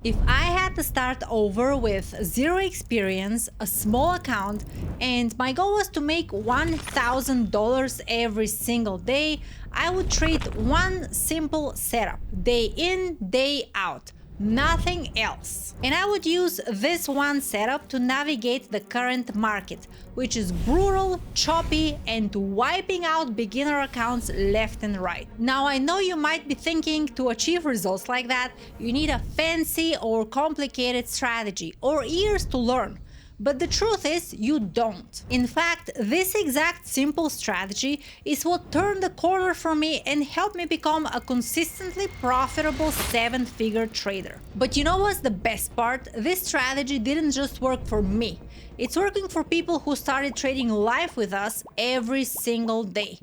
If I had to start over with zero experience, a small account, and my goal was to make $1,000 every single day, I would trade one simple setup, day in, day out. Nothing else. And I would use this one setup to navigate the current market, which is brutal, choppy, and wiping out beginner accounts left and right. Now, I know you might be thinking to achieve results like that, you need a fancy or complicated strategy or years to learn. But the truth is, you don't. In fact, this exact simple strategy is what turned the corner for me and helped me become a consistently profitable 7-figure trader. But you know what's the best part? This strategy didn't just work for me. It's working for people who started trading live with us every single day.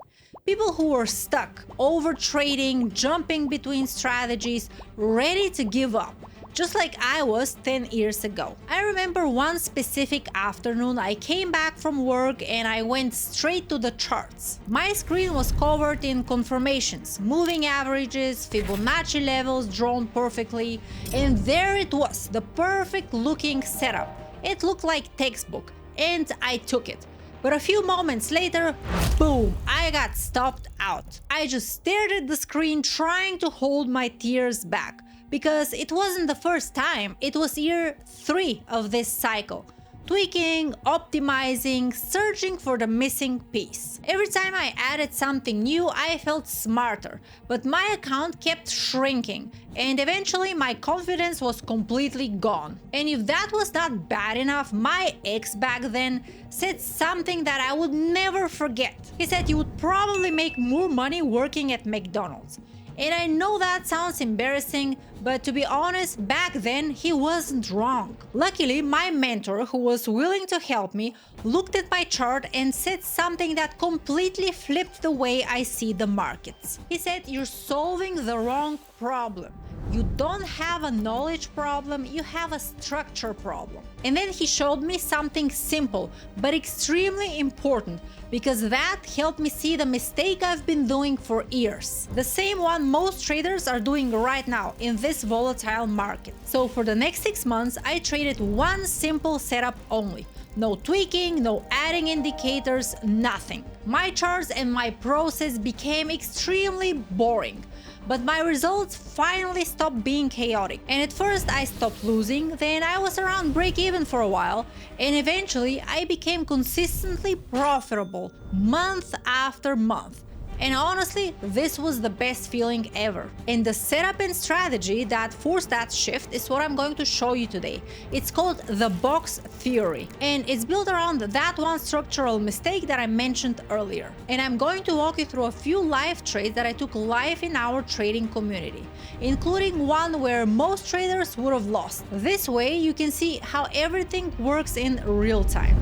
People who were stuck, over trading, jumping between strategies, ready to give up. Just like I was 10 years ago. I remember one specific afternoon I came back from work and I went straight to the charts. My screen was covered in confirmations, moving averages, Fibonacci levels drawn perfectly, and there it was, the perfect looking setup. It looked like textbook, and I took it. But a few moments later, boom, I got stopped out. I just stared at the screen trying to hold my tears back. Because it wasn't the first time, it was year 3 of this cycle. Tweaking, optimizing, searching for the missing piece. Every time I added something new, I felt smarter, but my account kept shrinking, and eventually my confidence was completely gone. And if that was not bad enough, my ex back then said something that I would never forget. He said you would probably make more money working at McDonald's. And I know that sounds embarrassing, but to be honest, back then he wasn't wrong. Luckily, my mentor, who was willing to help me, looked at my chart and said something that completely flipped the way I see the markets. He said, "You're solving the wrong problem. You don't have a knowledge problem, you have a structure problem." And then he showed me something simple, but extremely important, because that helped me see the mistake I've been doing for years. The same one most traders are doing right now in this volatile market. So for the next 6 months, I traded one simple setup only. No tweaking, no adding indicators, nothing. My charts and my process became extremely boring. But my results finally stopped being chaotic. And at first I stopped losing, then I was around break even for a while, and eventually I became consistently profitable month after month. And honestly, this was the best feeling ever. And the setup and strategy that forced that shift is what I'm going to show you today. It's called the box theory, and it's built around that one structural mistake that I mentioned earlier. And I'm going to walk you through a few live trades that I took live in our trading community, including one where most traders would have lost. This way you can see how everything works in real time.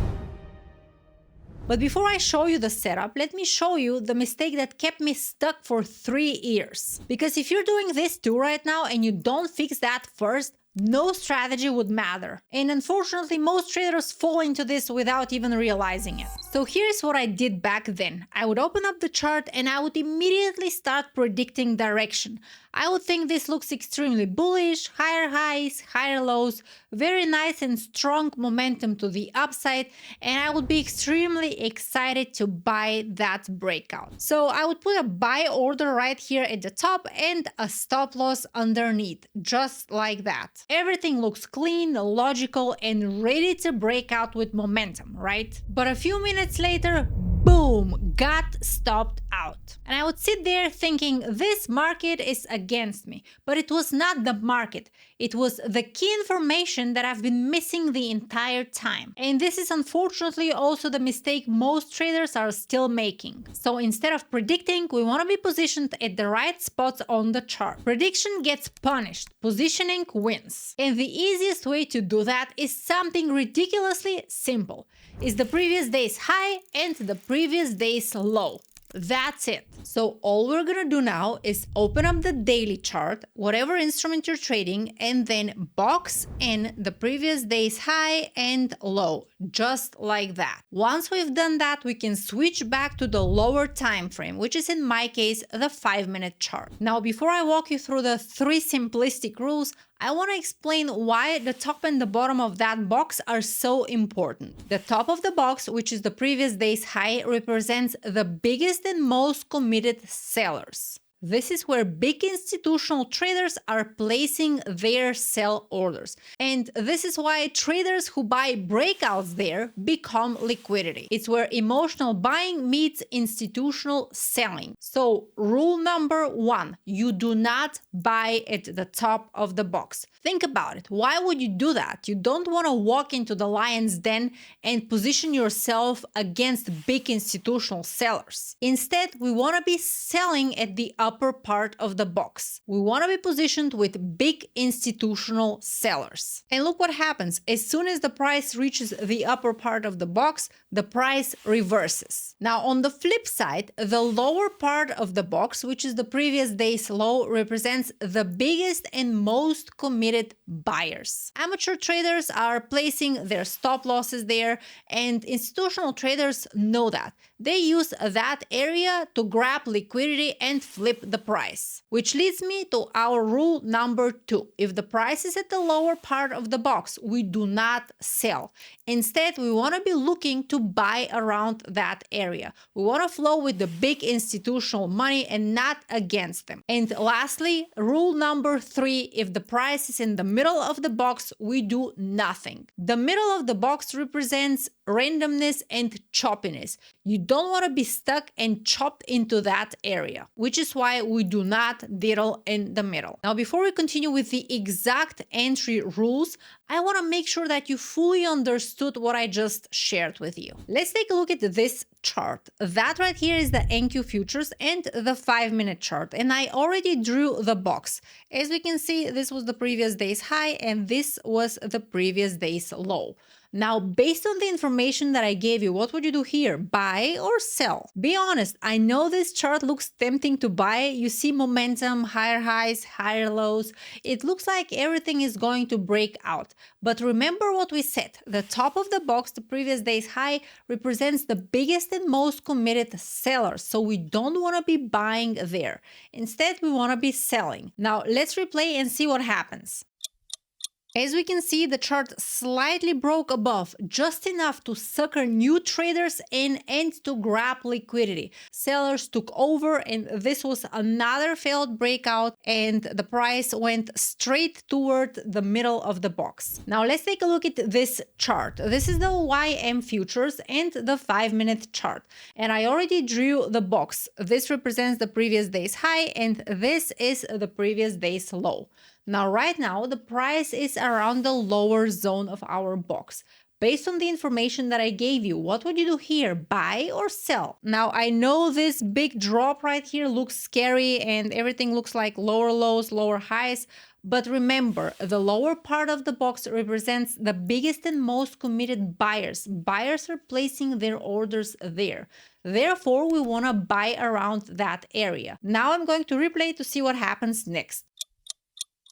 But before I show you the setup, let me show you the mistake that kept me stuck for 3 years. Because if you're doing this too right now and you don't fix that first, no strategy would matter. And unfortunately, most traders fall into this without even realizing it. So here's what I did back then. I would open up the chart and I would immediately start predicting direction. I would think this looks extremely bullish, higher highs, higher lows, very nice and strong momentum to the upside, and I would be extremely excited to buy that breakout. So I would put a buy order right here at the top and a stop loss underneath, just like that. Everything looks clean, logical, and ready to break out with momentum, right? But a few minutes later, boom, got stopped out. And I would sit there thinking this market is against me, but it was not the market. It was the key information that I've been missing the entire time. And this is unfortunately also the mistake most traders are still making. So instead of predicting, we want to be positioned at the right spots on the chart. Prediction gets punished, positioning wins. And the easiest way to do that is something ridiculously simple. Is the previous day's high and the previous day's low. That's it. So all we're gonna do now is open up the daily chart, whatever instrument you're trading, and then box in the previous day's high and low, just like that. Once we've done that, we can switch back to the lower time frame, which is in my case, the 5-minute chart. Now, before I walk you through the 3 simplistic rules, I want to explain why the top and the bottom of that box are so important. The top of the box, which is the previous day's high, represents the biggest and most committed sellers. This is where big institutional traders are placing their sell orders. And this is why traders who buy breakouts there become liquidity. It's where emotional buying meets institutional selling. So rule number 1, you do not buy at the top of the box. Think about it. Why would you do that? You don't want to walk into the lion's den and position yourself against big institutional sellers. Instead, we want to be selling at the upper part of the box. We want to be positioned with big institutional sellers. And look what happens. As soon as the price reaches the upper part of the box, the price reverses. Now, on the flip side, the lower part of the box, which is the previous day's low, represents the biggest and most committed buyers. Amateur traders are placing their stop losses there, and institutional traders know that. They use that area to grab liquidity and flip the price. Which leads me to our rule number 2. If the price is at the lower part of the box, we do not sell. Instead, we want to be looking to buy around that area. We want to flow with the big institutional money and not against them. And lastly, rule number 3, if the price is in the middle of the box, we do nothing. The middle of the box represents randomness and choppiness. You don't want to be stuck and chopped into that area, which is why we do not diddle in the middle. Now, before we continue with the exact entry rules, I want to make sure that you fully understood what I just shared with you. Let's take a look at this chart. That right here is the NQ futures and the 5-minute chart, and I already drew the box. As we can see, this was the previous day's high and this was the previous day's low. Now, based on the information that I gave you, what would you do here? Buy or sell? Be honest, I know this chart looks tempting to buy. You see momentum, higher highs, higher lows. It looks like everything is going to break out. But remember what we said. The top of the box, the previous day's high, represents the biggest and most committed sellers. So we don't want to be buying there. Instead, we want to be selling. Now, let's replay and see what happens. As we can see, the chart slightly broke above, just enough to sucker new traders in and to grab liquidity. Sellers took over, and this was another failed breakout, and the price went straight toward the middle of the box. Now let's take a look at this chart. This is the YM futures and the 5-minute chart. And I already drew the box. This represents the previous day's high, and this is the previous day's low. Now, right now, the price is around the lower zone of our box. Based on the information that I gave you, what would you do here? Buy or sell? Now, I know this big drop right here looks scary and everything looks like lower lows, lower highs. But remember, the lower part of the box represents the biggest and most committed buyers. Buyers are placing their orders there. Therefore, we want to buy around that area. Now I'm going to replay to see what happens next.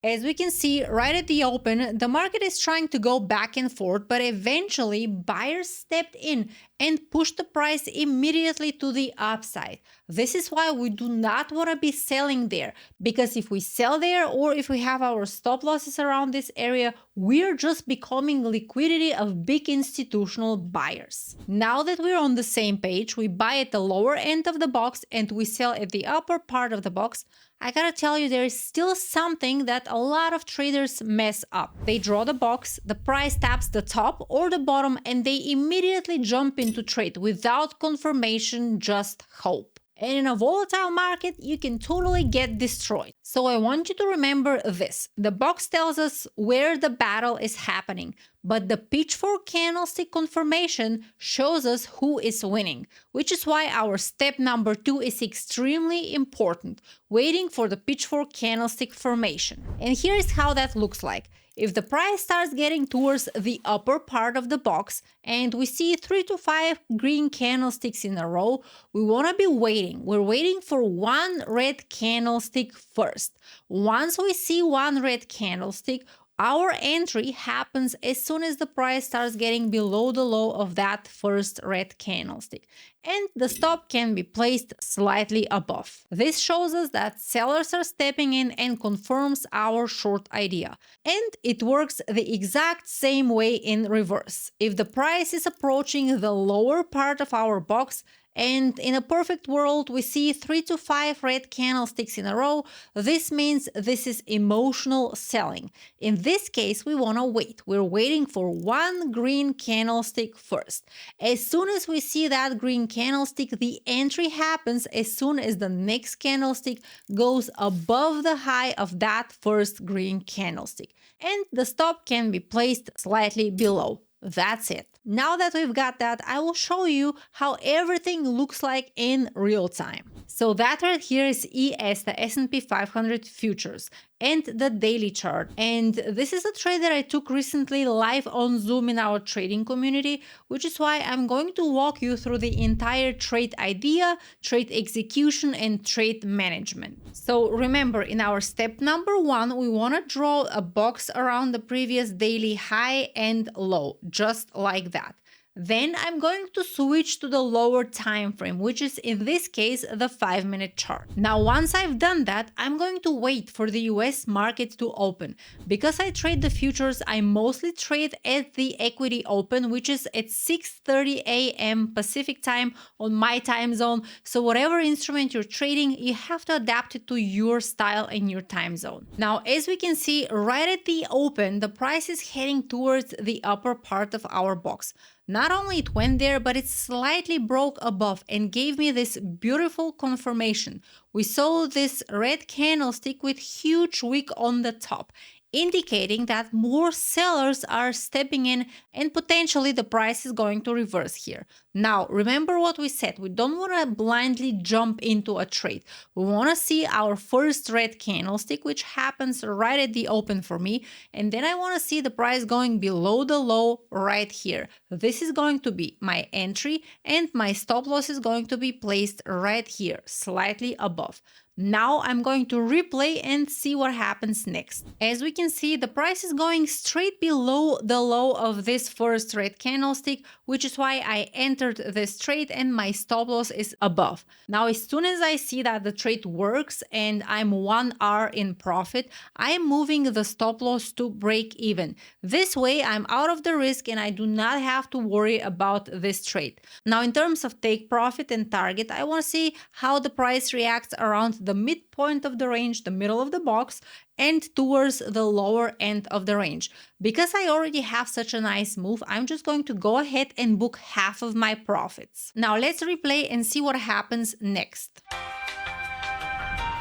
As we can see right at the open, the market is trying to go back and forth, but eventually buyers stepped in and pushed the price immediately to the upside. This is why we do not want to be selling there, because if we sell there or if we have our stop losses around this area, we're just becoming liquidity of big institutional buyers. Now that we're on the same page, we buy at the lower end of the box and we sell at the upper part of the box. I gotta tell you, there is still something that a lot of traders mess up. They draw the box, the price taps the top or the bottom, and they immediately jump into trade without confirmation, just hope. And in a volatile market, you can totally get destroyed. So I want you to remember this. The box tells us where the battle is happening, but the pitchfork candlestick confirmation shows us who is winning, which is why our step number 2 is extremely important, waiting for the pitchfork candlestick formation. And here's how that looks like. If the price starts getting towards the upper part of the box and we see 3 to 5 green candlesticks in a row, we want to be waiting. We're waiting for one red candlestick first. Once we see one red candlestick, Our entry happens as soon as the price starts getting below the low of that first red candlestick, and the stop can be placed slightly above. This shows us that sellers are stepping in and confirms our short idea. And it works the exact same way in reverse. If the price is approaching the lower part of our box, and in a perfect world, we see 3 to 5 red candlesticks in a row, this means this is emotional selling. In this case, we want to wait. We're waiting for one green candlestick first. As soon as we see that green candlestick, the entry happens as soon as the next candlestick goes above the high of that first green candlestick. And the stop can be placed slightly below. That's it. Now that we've got that, I will show you how everything looks like in real time. So that right here is ES, the S&P 500 futures, and the daily chart. And this is a trade that I took recently live on Zoom in our trading community, which is why I'm going to walk you through the entire trade idea, trade execution, and trade management. So remember, in our step number 1, we want to draw a box around the previous daily high and low, just like that. Then I'm going to switch to the lower time frame, which is in this case the 5-minute chart. Now, once I've done that, I'm going to wait for the US market to open. Because I trade the futures, I mostly trade at the equity open, which is at 6:30 a.m. Pacific time on my time zone. So whatever instrument you're trading, you have to adapt it to your style and your time zone. Now, as we can see, right at the open, the price is heading towards the upper part of our box. Not only it went there, but it slightly broke above and gave me this beautiful confirmation. We saw this red candlestick with huge wick on the top, indicating that more sellers are stepping in and potentially the price is going to reverse here. Now, remember what we said. We don't want to blindly jump into a trade. We want to see our first red candlestick, which happens right at the open for me. And then I want to see the price going below the low right here. This is going to be my entry, and my stop loss is going to be placed right here, slightly above. Now I'm going to replay and see what happens next. As we can see, the price is going straight below the low of this first red candlestick, which is why I entered this trade and my stop loss is above. Now, as soon as I see that the trade works and I'm 1 hour in profit, I am moving the stop loss to break even. This way, I'm out of the risk and I do not have to worry about this trade. Now, in terms of take profit and target, I want to see how the price reacts around the midpoint of the range, the middle of the box, and towards the lower end of the range. Because I already have such a nice move, I'm just going to go ahead and book half of my profits. Now let's replay and see what happens next.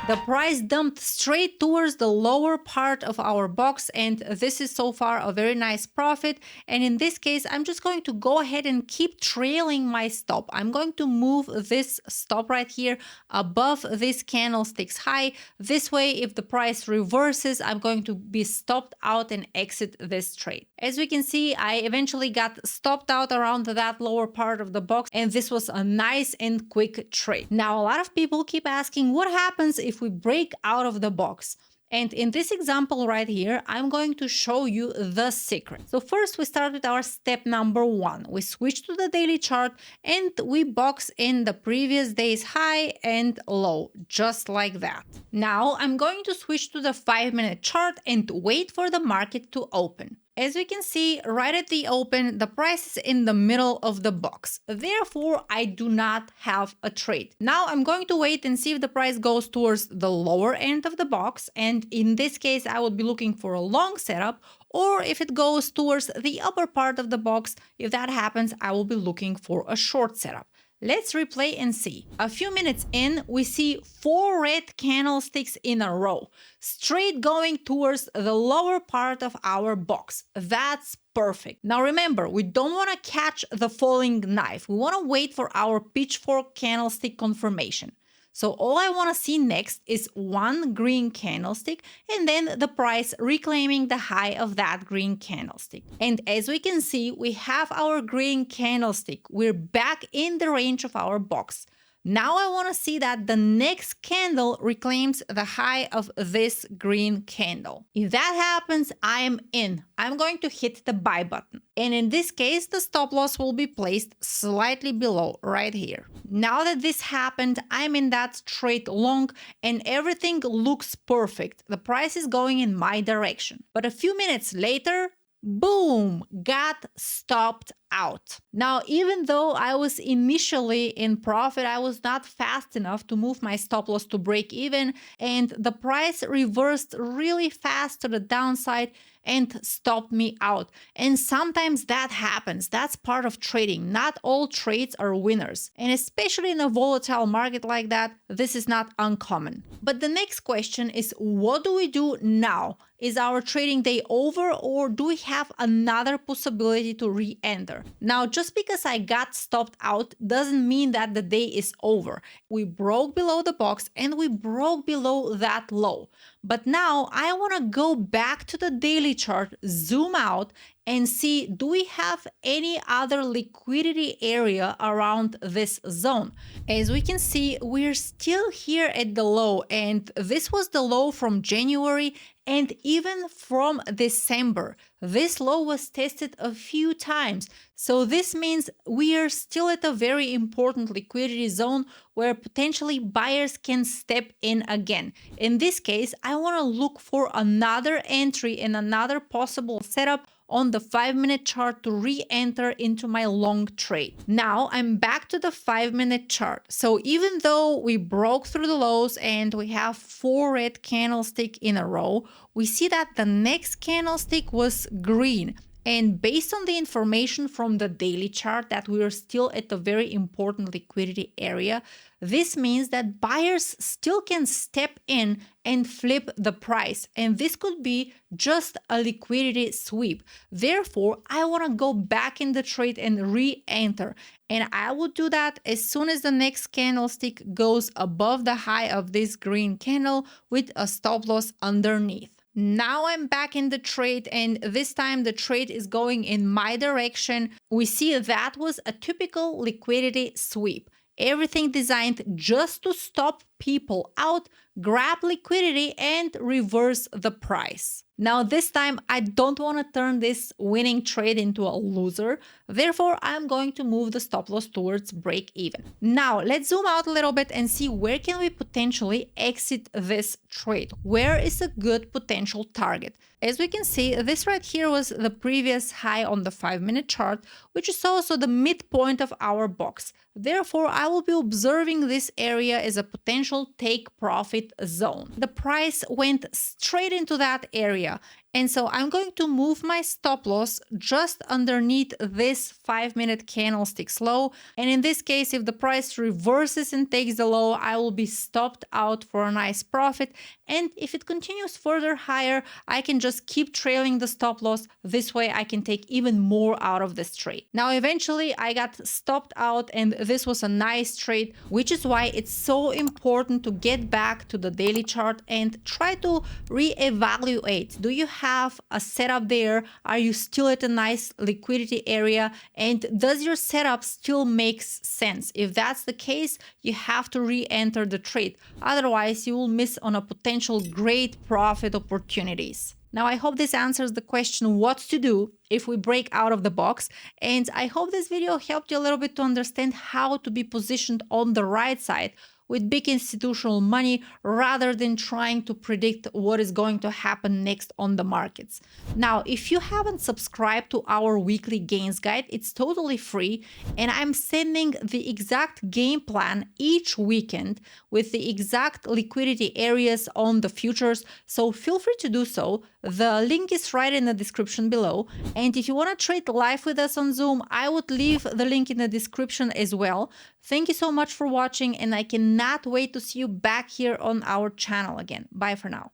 The price dumped straight towards the lower part of our box, and this is so far a very nice profit. And in this case, I'm just going to go ahead and keep trailing my stop. I'm going to move this stop right here above this candlestick's high. This way, if the price reverses, I'm going to be stopped out and exit this trade. As we can see, I eventually got stopped out around that lower part of the box, and this was a nice and quick trade. Now, a lot of people keep asking what happens if we break out of the box. And in this example right here, I'm going to show you the secret. So first we start with our step number 1. We switch to the daily chart and we box in the previous day's high and low, just like that. Now I'm going to switch to the 5-minute chart and wait for the market to open. As we can see, right at the open, the price is in the middle of the box. Therefore, I do not have a trade. Now I'm going to wait and see if the price goes towards the lower end of the box. And in this case, I would be looking for a long setup. Or if it goes towards the upper part of the box, if that happens, I will be looking for a short setup. Let's replay and see. A few minutes in, we see 4 red candlesticks in a row, straight going towards the lower part of our box. That's perfect. Now remember, we don't want to catch the falling knife. We want to wait for our pitchfork candlestick confirmation. So all I want to see next is one green candlestick and then the price reclaiming the high of that green candlestick. And as we can see, we have our green candlestick. We're back in the range of our box. Now I want to see that the next candle reclaims the high of this green candle. If that happens, I am in. I'm going to hit the buy button. And in this case, the stop loss will be placed slightly below right here. Now that this happened, I'm in that trade long and everything looks perfect. The price is going in my direction. But a few minutes later, boom, got stopped out. Now, even though I was initially in profit, I was not fast enough to move my stop loss to break even, and the price reversed really fast to the downside and stopped me out. And sometimes that happens. That's part of trading. Not all trades are winners. And especially in a volatile market like that, this is not uncommon. But the next question is, what do we do now? Is our trading day over, or do we have another possibility to re-enter? Now, just because I got stopped out doesn't mean that the day is over. We broke below the box and we broke below that low. But now I want to go back to the daily chart, zoom out, and see, do we have any other liquidity area around this zone? As we can see, we're still here at the low, and this was the low from January and even from December. This low was tested a few times. So this means we are still at a very important liquidity zone where potentially buyers can step in again. In this case, I want to look for another entry and another possible setup on the 5-minute chart to re-enter into my long trade. Now I'm back to the 5-minute chart. So even though we broke through the lows and we have 4 red candlesticks in a row, we see that the next candlestick was green. And based on the information from the daily chart that we are still at a very important liquidity area, this means that buyers still can step in and flip the price. And this could be just a liquidity sweep. Therefore, I want to go back in the trade and re-enter. And I will do that as soon as the next candlestick goes above the high of this green candle with a stop loss underneath. Now I'm back in the trade, and this time the trade is going in my direction. We see that was a typical liquidity sweep. Everything designed just to stop people out, grab liquidity, and reverse the price. Now this time I don't want to turn this winning trade into a loser. Therefore, I'm going to move the stop loss towards break even. Now let's zoom out a little bit and see where can we potentially exit this trade. Where is a good potential target? As we can see, this right here was the previous high on the 5-minute chart, which is also the midpoint of our box. Therefore, I will be observing this area as a potential take profit zone. The price went straight into that area. And so I'm going to move my stop loss just underneath this 5-minute candlestick low. And in this case, if the price reverses and takes the low, I will be stopped out for a nice profit. And if it continues further higher, I can just keep trailing the stop loss. This way I can take even more out of this trade. Now, eventually I got stopped out, and this was a nice trade, which is why it's so important to get back to the daily chart and try to reevaluate. Do you have a setup there? Are you still at a nice liquidity area? And does your setup still make sense? If that's the case, you have to re-enter the trade. Otherwise, you will miss on a potential great profit opportunities. Now, I hope this answers the question what to do if we break out of the box. And I hope this video helped you a little bit to understand how to be positioned on the right side with big institutional money rather than trying to predict what is going to happen next on the markets. Now, if you haven't subscribed to our weekly gains guide, it's totally free, and I'm sending the exact game plan each weekend with the exact liquidity areas on the futures, so feel free to do so. The link is right in the description below, and if you want to trade live with us on Zoom, I would leave the link in the description as well. Thank you so much for watching, and I cannot wait to see you back here on our channel again. Bye for now.